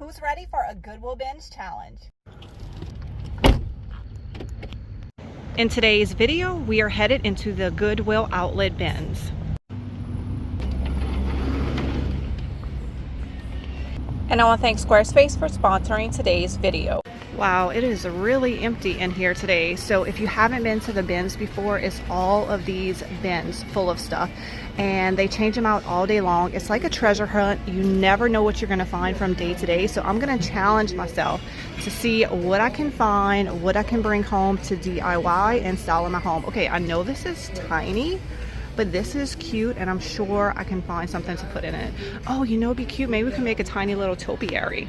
Who's ready for a Goodwill Bins challenge? In today's video, we are headed into the Goodwill outlet bins. And I want to thank Squarespace for sponsoring today's video. Wow, it is really empty in here today. So if you haven't been to the bins before, it's all of these bins full of stuff. And they change them out all day long. It's like a treasure hunt. You never know what you're gonna find from day to day. So I'm gonna challenge myself to see what I can find, what I can bring home to DIY and style in my home. Okay, I know this is tiny, but this is cute and I'm sure I can find something to put in it. Oh, you know, it'd be cute. Maybe we can make a tiny little topiary.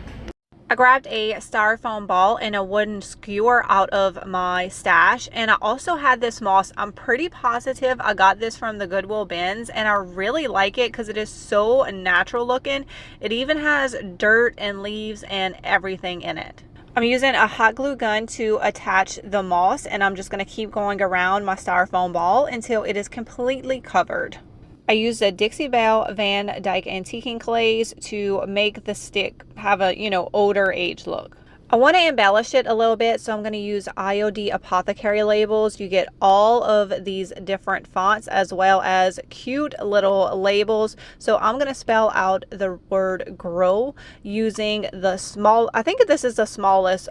I grabbed a styrofoam ball and a wooden skewer out of my stash, and I also had this moss. I'm pretty positive I got this from the Goodwill bins, and I really like it because it is so natural looking. It even has dirt and leaves and everything in it. I'm using a hot glue gun to attach the moss, and I'm just going to keep going around my styrofoam ball until it is completely covered. I used a Dixie Belle Van Dyke antiquing glaze to make the stick have a, older age look. I want to embellish it a little bit, so I'm going to use IOD apothecary labels. You get all of these different fonts as well as cute little labels. So I'm going to spell out the word grow using the small, I think this is the smallest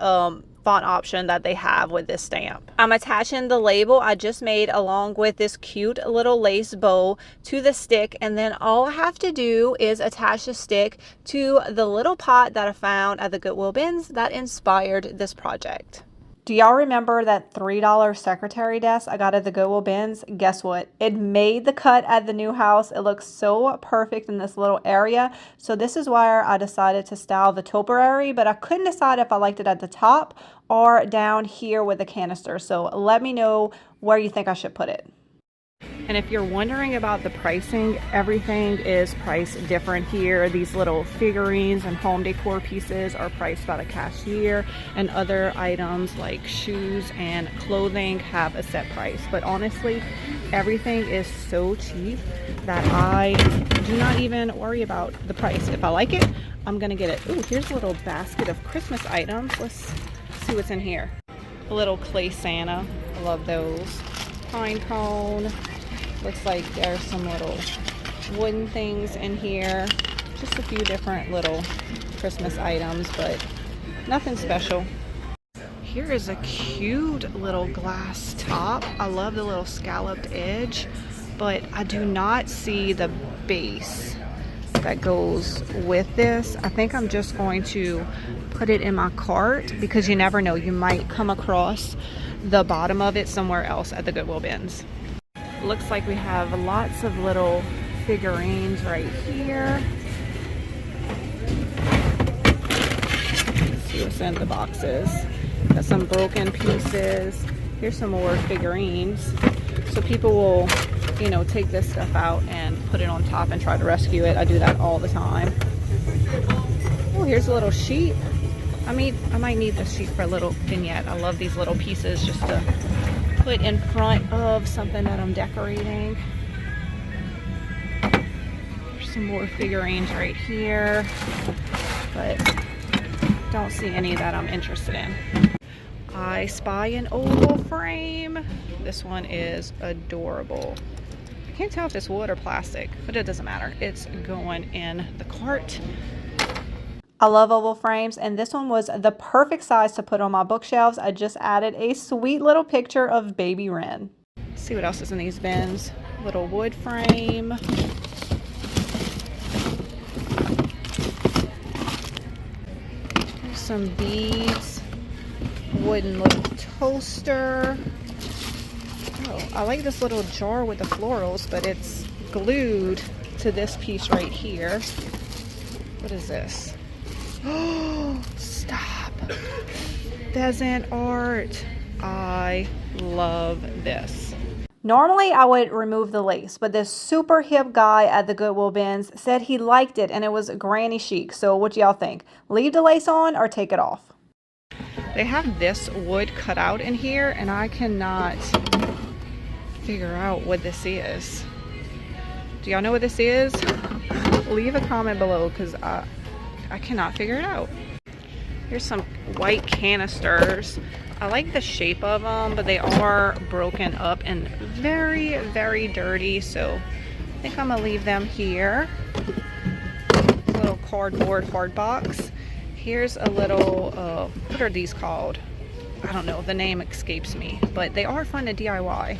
font option that they have with this stamp. I'm attaching the label I just made along with this cute little lace bow to the stick, and then all I have to do is attach the stick to the little pot that I found at the Goodwill bins that inspired this project. Do y'all remember that $3 secretary desk I got at the Goodwill bins? Guess what? It made the cut at the new house. It looks so perfect in this little area. So this is why I decided to style the topiary, but I couldn't decide if I liked it at the top or down here with the canister. So let me know where you think I should put it. And if you're wondering about the pricing, everything is priced different here. These little figurines and home decor pieces are priced by the cashier, and other items like shoes and clothing have a set price. But honestly, everything is so cheap that I do not even worry about the price. If I like it, I'm gonna get it. Ooh, here's a little basket of Christmas items. Let's see what's in here. A little clay Santa, I love those. Pine cone. Looks like there's some little wooden things in here. Just a few different little Christmas items, but nothing special. Here is a cute little glass top. I love the little scalloped edge, but I do not see the base that goes with this. I think I'm just going to put it in my cart because you never know, you might come across the bottom of it somewhere else at the Goodwill bins. Looks like we have lots of little figurines right here. Let's see what's in the boxes. Got some broken pieces. Here's some more figurines. So people will, take this stuff out and put it on top and try to rescue it. I do that all the time. Oh, here's a little sheet. I might need this sheet for a little vignette. I love these little pieces just to put in front of something that I'm decorating. There's some more figurines right here, but don't see any that I'm interested in. I spy an oval frame. This one is adorable. I can't tell if it's wood or plastic, but it doesn't matter. It's going in the cart. I love oval frames, and this one was the perfect size to put on my bookshelves. I just added a sweet little picture of baby Wren. Let's see what else is in these bins. Little wood frame. There's some beads. Wooden little toaster. Oh, I like this little jar with the florals, but it's glued to this piece right here. What is this? Oh, stop. Pheasant art. I love this. Normally I would remove the lace, but this super hip guy at the Goodwill bins said he liked it and it was granny chic. So what do y'all think? Leave the lace on or take it off? They have this wood cut out in here and I cannot figure out what this is. Do y'all know what this is? Leave a comment below because I cannot figure it out. Here's some white canisters. I like the shape of them, but they are broken up and very, very dirty. So I think I'm gonna leave them here. Little cardboard hard box. Here's a little, what are these called? I don't know, the name escapes me, but they are fun to DIY.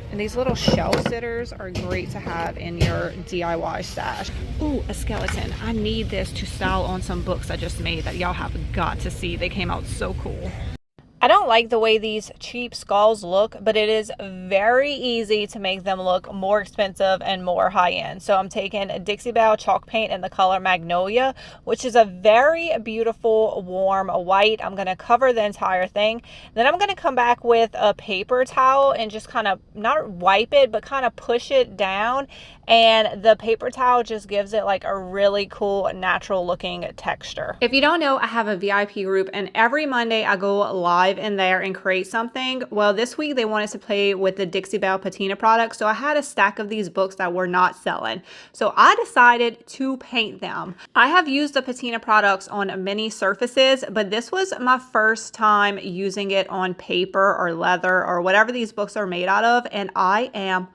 And these little shelf sitters are great to have in your DIY stash. Ooh, a skeleton. I need this to style on some books I just made that y'all have got to see. They came out so cool. I don't like the way these cheap skulls look, but it is very easy to make them look more expensive and more high-end. So I'm taking Dixie Belle chalk paint in the color Magnolia, which is a very beautiful warm white. I'm going to cover the entire thing. Then I'm going to come back with a paper towel and just kind of not wipe it, but kind of push it down. And the paper towel just gives it like a really cool natural looking texture. If you don't know, I have a VIP group, and every Monday I go live in there and create something. Well, this week they wanted to play with the Dixie Belle patina products, so I had a stack of these books that were not selling, so I decided to paint them. I have used the patina products on many surfaces, but this was my first time using it on paper or leather or whatever these books are made out of, and I am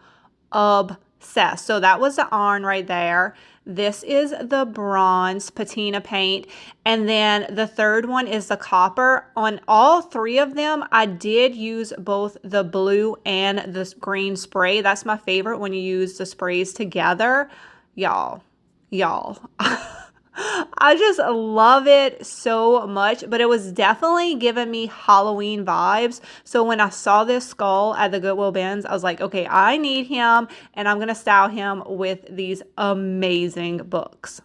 obsessed. So that was the iron right there. This is the bronze patina paint. And then the third one is the copper. On all three of them, I did use both the blue and the green spray. That's my favorite when you use the sprays together. Y'all. I just love it so much, but it was definitely giving me Halloween vibes. So when I saw this skull at the Goodwill Bins, I was like, okay, I need him, and I'm going to style him with these amazing books.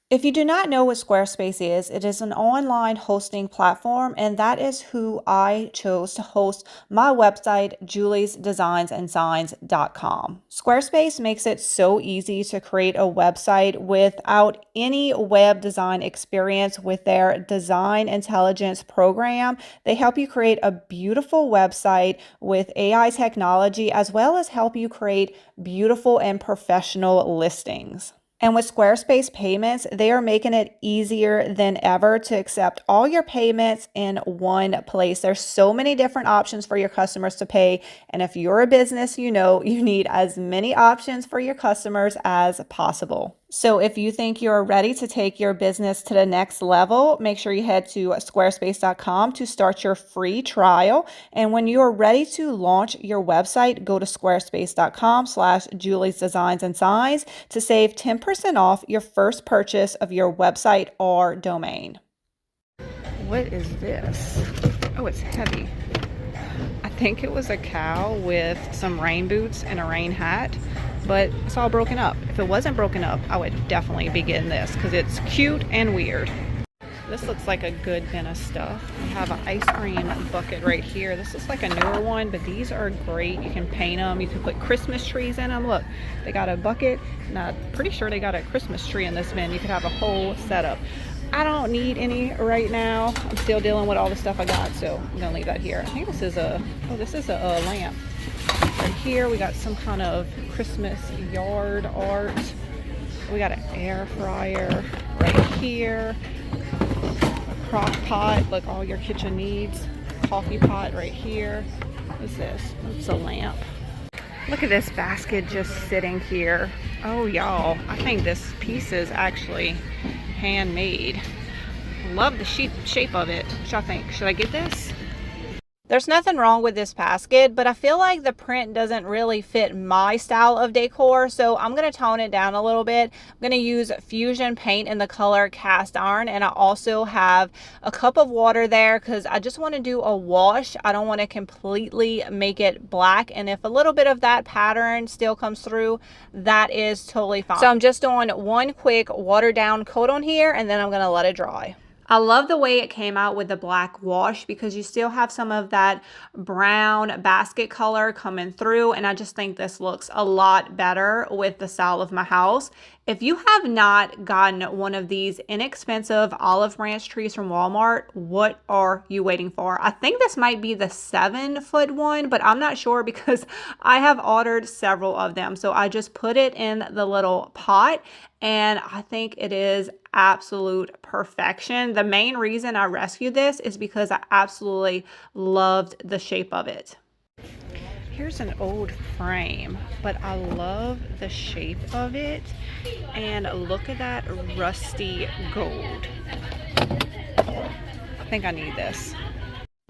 If you do not know what Squarespace is, it is an online hosting platform, and that is who I chose to host my website, juliesdesignsandsigns.com. Squarespace makes it so easy to create a website without any web design experience with their design intelligence program. They help you create a beautiful website with AI technology, as well as help you create beautiful and professional listings. And with Squarespace payments, they are making it easier than ever to accept all your payments in one place. There's so many different options for your customers to pay. And if you're a business, you know you need as many options for your customers as possible. So if you think you're ready to take your business to the next level, make sure you head to squarespace.com to start your free trial. And when you are ready to launch your website, go to squarespace.com/juliesdesignsandsigns to save 10% off your first purchase of your website or domain. What is this? Oh, it's heavy. I think it was a cow with some rain boots and a rain hat, but it's all broken up. If it wasn't broken up, I would definitely be getting this because it's cute and weird. This looks like a good bin of stuff. We have an ice cream bucket right here. This is like a newer one, but these are great. You can paint them. You can put Christmas trees in them. Look, they got a bucket, and I'm pretty sure they got a Christmas tree in this bin. You could have a whole setup. I don't need any right now. I'm still dealing with all the stuff I got, so I'm gonna leave that here. I think this is a lamp. Right here, we got some kind of Christmas yard art. We got an air fryer right here. A crock pot, like all your kitchen needs. Coffee pot right here. What's this? It's a lamp. Look at this basket just sitting here. Oh, y'all, I think this piece is actually handmade. Love the shape of it. What y'all think? Should I get this? There's nothing wrong with this basket, but I feel like the print doesn't really fit my style of decor, so I'm going to tone it down a little bit. I'm going to use Fusion paint in the color Cast Iron, and I also have a cup of water there because I just want to do a wash. I don't want to completely make it black, and if a little bit of that pattern still comes through, that is totally fine. So I'm just doing one quick watered down coat on here, and then I'm going to let it dry. I love the way it came out with the black wash because you still have some of that brown basket color coming through, and I just think this looks a lot better with the style of my house. If you have not gotten one of these inexpensive olive branch trees from Walmart, what are you waiting for? I think this might be the 7-foot one, but I'm not sure because I have ordered several of them. So I just put it in the little pot, and I think it is absolute perfection. The main reason I rescued this is because I absolutely loved the shape of it. Here's an old frame, but I love the shape of it. And look at that rusty gold. I think I need this.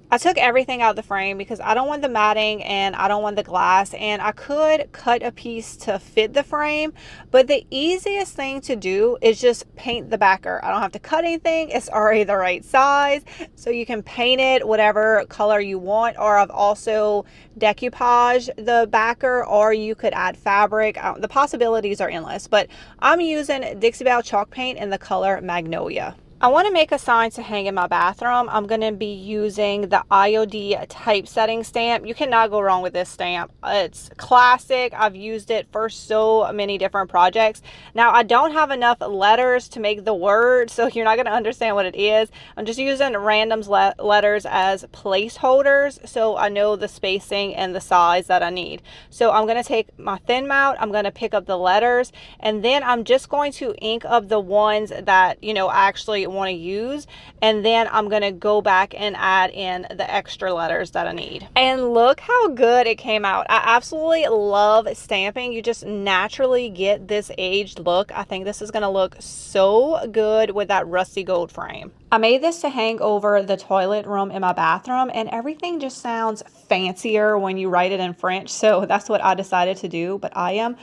I took everything out of the frame because I don't want the matting and I don't want the glass, and I could cut a piece to fit the frame, but the easiest thing to do is just paint the backer. I don't have to cut anything. It's already the right size, so you can paint it whatever color you want, or I've also decoupaged the backer, or you could add fabric. The possibilities are endless, but I'm using Dixie Belle chalk paint in the color Magnolia. I want to make a sign to hang in my bathroom. I'm going to be using the IOD typesetting stamp. You cannot go wrong with this stamp. It's classic. I've used it for so many different projects. Now, I don't have enough letters to make the word, so you're not going to understand what it is. I'm just using random letters as placeholders, so I know the spacing and the size that I need. So I'm going to take my thin mount, I'm going to pick up the letters, and then I'm just going to ink up the ones that, you know, actually want to use, and then I'm going to go back and add in the extra letters that I need. And look how good it came out. I absolutely love stamping. You just naturally get this aged look. I think this is going to look so good with that rusty gold frame. I made this to hang over the toilet room in my bathroom, and everything just sounds fancier when you write it in French, so that's what I decided to do. But I am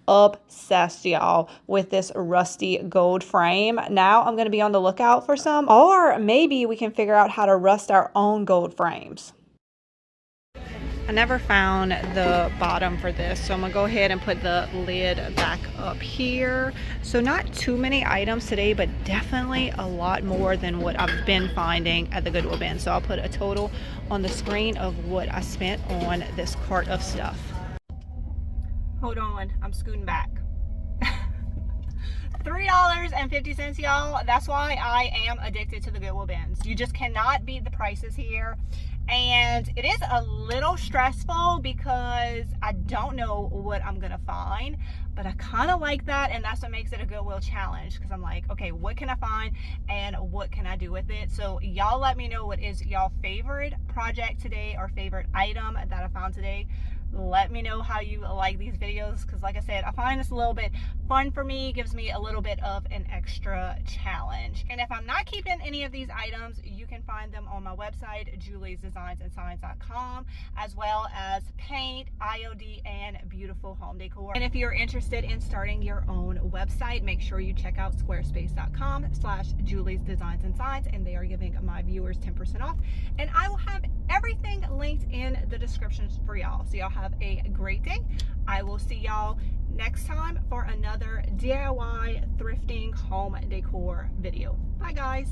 obsessed, y'all, with this rusty gold frame. Now I'm going to be on the lookout for some, or maybe we can figure out how to rust our own gold frames. I never found the bottom for this, so I'm gonna go ahead and put the lid back up here. So not too many items today, but definitely a lot more than what I've been finding at the Goodwill bin. So I'll put a total on the screen of what I spent on this cart of stuff. Hold on, I'm scooting back. $3.50, y'all. That's why I am addicted to the Goodwill bins. You just cannot beat the prices here. And it is a little stressful because I don't know what I'm gonna find, but I kind of like that, and that's what makes it a Goodwill challenge, because I'm like, okay, what can I find and what can I do with it? So y'all let me know what is y'all favorite project today or favorite item that I found today. Let me know how you like these videos, because like I said, I find this a little bit fun for me, gives me a little bit of an extra challenge. And if I'm not keeping any of these items, you can find them on my website, juliesdesignsandsigns.com, as well as paint, IOD, and beautiful home decor. And if you're interested in starting your own website, make sure you check out squarespace.com/juliesdesignsandsigns, and they are giving my viewers 10% off. And I will have everything linked in the descriptions for y'all. So y'all have a great day. I will see y'all next time for another DIY thrifting home decor video. Bye guys.